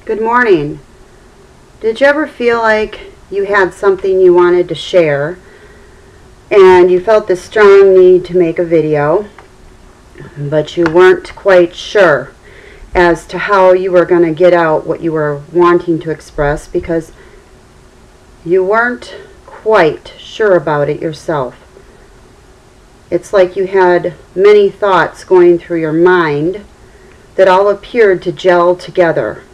Good morning. Did you ever feel like you had something you wanted to share and you felt this strong need to make a video, but you weren't quite sure as to how you were going to get out what you were wanting to express because you weren't quite sure about it yourself? It's like you had many thoughts going through your mind that all appeared to gel together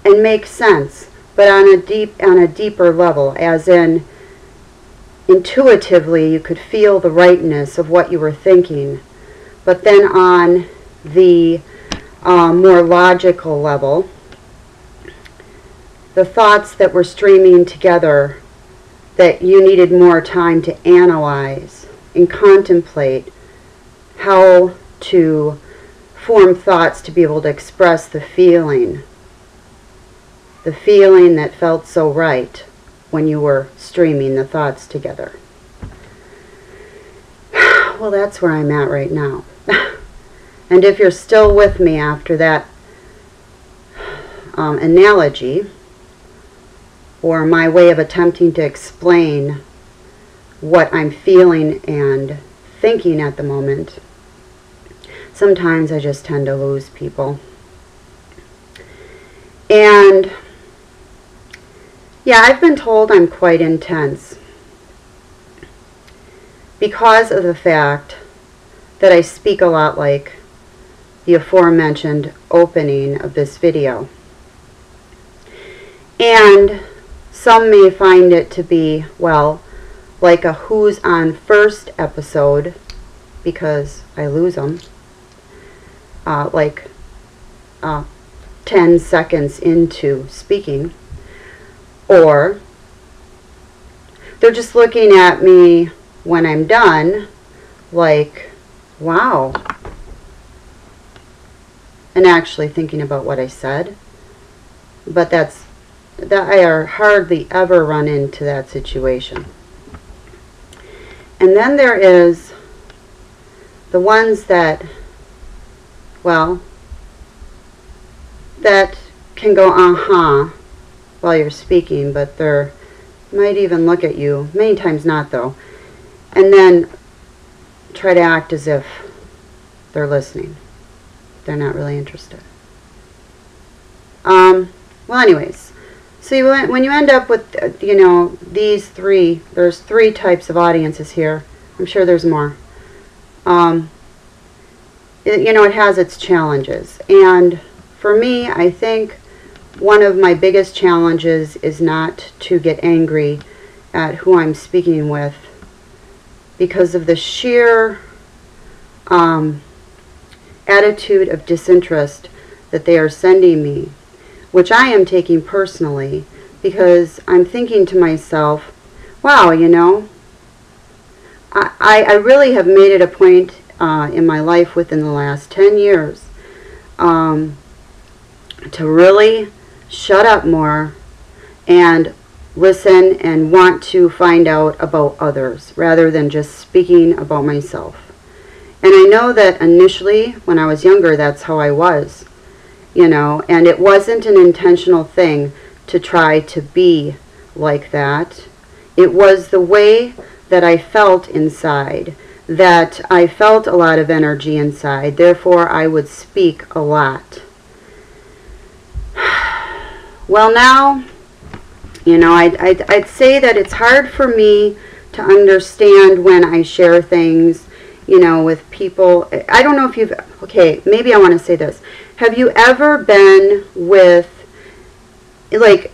and make sense, but on a deeper level, as in intuitively you could feel the rightness of what you were thinking, but then on the more logical level, the thoughts that were streaming together that you needed more time to analyze and contemplate how to form thoughts to be able to express the feeling that felt so right when you were streaming the thoughts together. Well, that's where I'm at right now. And if you're still with me after that analogy, or my way of attempting to explain what I'm feeling and thinking at the moment, sometimes I just tend to lose people. And yeah, I've been told I'm quite intense because of the fact that I speak a lot like the aforementioned opening of this video. And some may find it to be, well, like a Who's On First episode, because I lose them, 10 seconds into speaking. Or they're just looking at me when I'm done like, wow, and actually thinking about what I said. But that I hardly ever run into that situation. And then there is the ones that, well, that can go while you're speaking, but they might even look at you, many times not though, and then try to act as if they're listening. They're not really interested. Well, anyways, so when you end up with, these three, there's three types of audiences here. I'm sure there's more. It has its challenges. And for me, I think one of my biggest challenges is not to get angry at who I'm speaking with because of the sheer attitude of disinterest that they are sending me, which I am taking personally because I'm thinking to myself, wow, I really have made it a point in my life within the last 10 years to really shut up more and listen and want to find out about others rather than just speaking about myself. And I know that initially when I was younger, that's how I was, and it wasn't an intentional thing to try to be like that. It was the way that I felt inside, that I felt a lot of energy inside, therefore I would speak a lot. Well, now, I'd say that it's hard for me to understand when I share things, with people. I don't know if you've, okay, maybe I want to say this. Have you ever been with, like,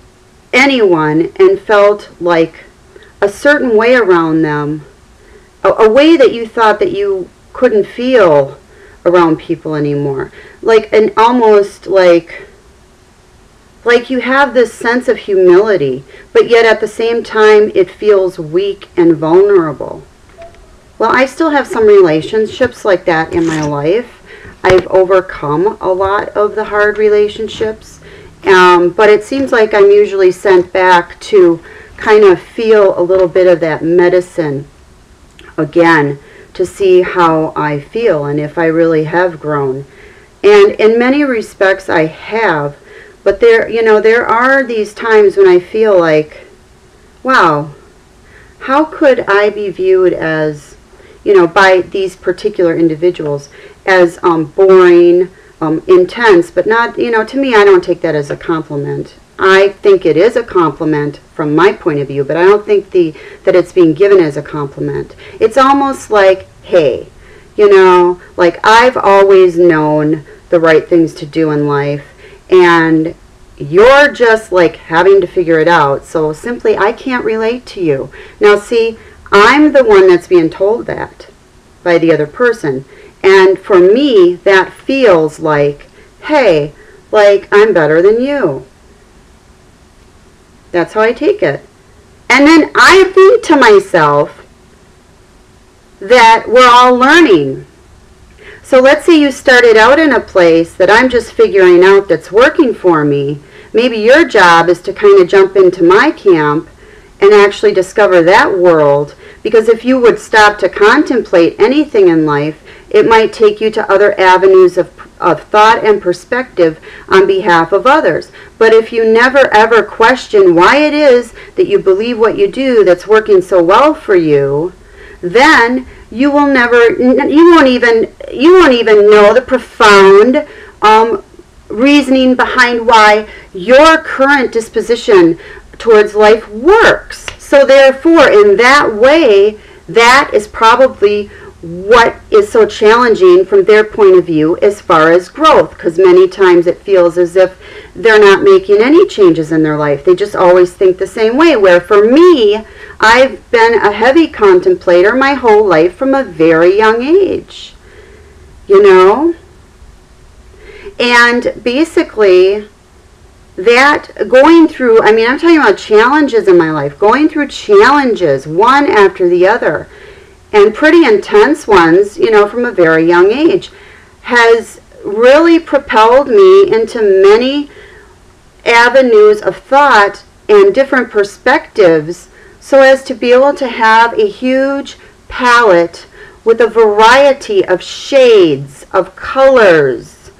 anyone and felt like a certain way around them, a way that you thought that you couldn't feel around people anymore? Like, an almost like you have this sense of humility, but yet at the same time it feels weak and vulnerable. Well, I still have some relationships like that in my life. I've overcome a lot of the hard relationships, but it seems like I'm usually sent back to kind of feel a little bit of that medicine again to see how I feel and if I really have grown. And in many respects I have, But there, you know, there are these times when I feel like, wow, how could I be viewed as, you know, by these particular individuals as boring, intense, but not, you know, to me, I don't take that as a compliment. I think it is a compliment from my point of view, but I don't think that it's being given as a compliment. It's almost like, hey, you know, like I've always known the right things to do in life, and you're just like having to figure it out. So simply, I can't relate to you. Now, see, I'm the one that's being told that by the other person. And for me, that feels like, hey, like I'm better than you. That's how I take it. And then I think to myself that we're all learning. So let's say you started out in a place that I'm just figuring out that's working for me. Maybe your job is to kind of jump into my camp and actually discover that world. Because if you would stop to contemplate anything in life, it might take you to other avenues of thought and perspective on behalf of others. But if you never ever question why it is that you believe what you do that's working so well for you, then you will never, you won't even know the profound reasoning behind why your current disposition towards life works. So therefore, in that way, that is probably what is so challenging from their point of view as far as growth, because many times it feels as if they're not making any changes in their life. They just always think the same way, where for me, I've been a heavy contemplator my whole life from a very young age, you know? And basically, that going through, I mean, I'm talking about challenges in my life, going through challenges one after the other, and pretty intense ones, you know, from a very young age, has really propelled me into many avenues of thought and different perspectives, so as to be able to have a huge palette with a variety of shades, of colors,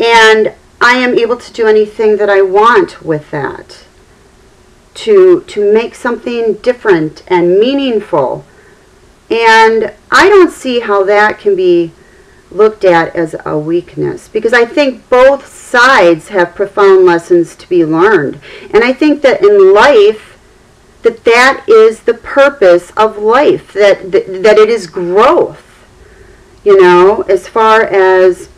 and I am able to do anything that I want with that, to make something different and meaningful. And I don't see how that can be looked at as a weakness, because I think both sides have profound lessons to be learned. And I think that in life, that is the purpose of life, that it is growth, you know, as far as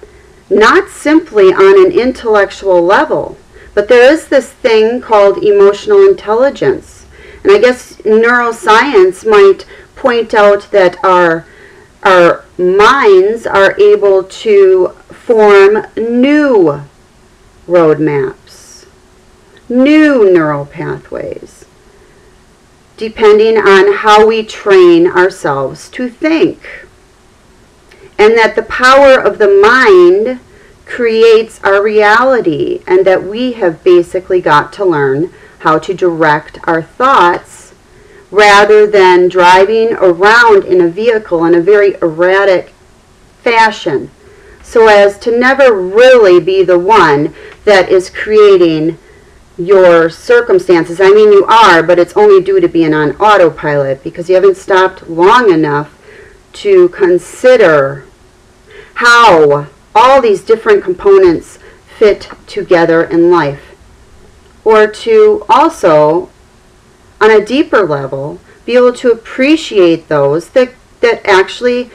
not simply on an intellectual level, but there is this thing called emotional intelligence. And I guess neuroscience might point out that our minds are able to form new roadmaps, new neural pathways, depending on how we train ourselves to think. And that the power of the mind creates our reality, and that we have basically got to learn how to direct our thoughts rather than driving around in a vehicle in a very erratic fashion, so as to never really be the one that is creating your circumstances. I mean, you are, but it's only due to being on autopilot because you haven't stopped long enough to consider how all these different components fit together in life, or to also, on a deeper level, be able to appreciate those that actually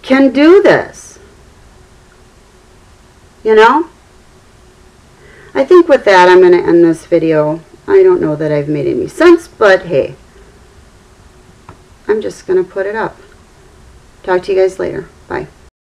can do this. You know? I think with that, I'm going to end this video. I don't know that I've made any sense, but hey, I'm just going to put it up. Talk to you guys later. Bye.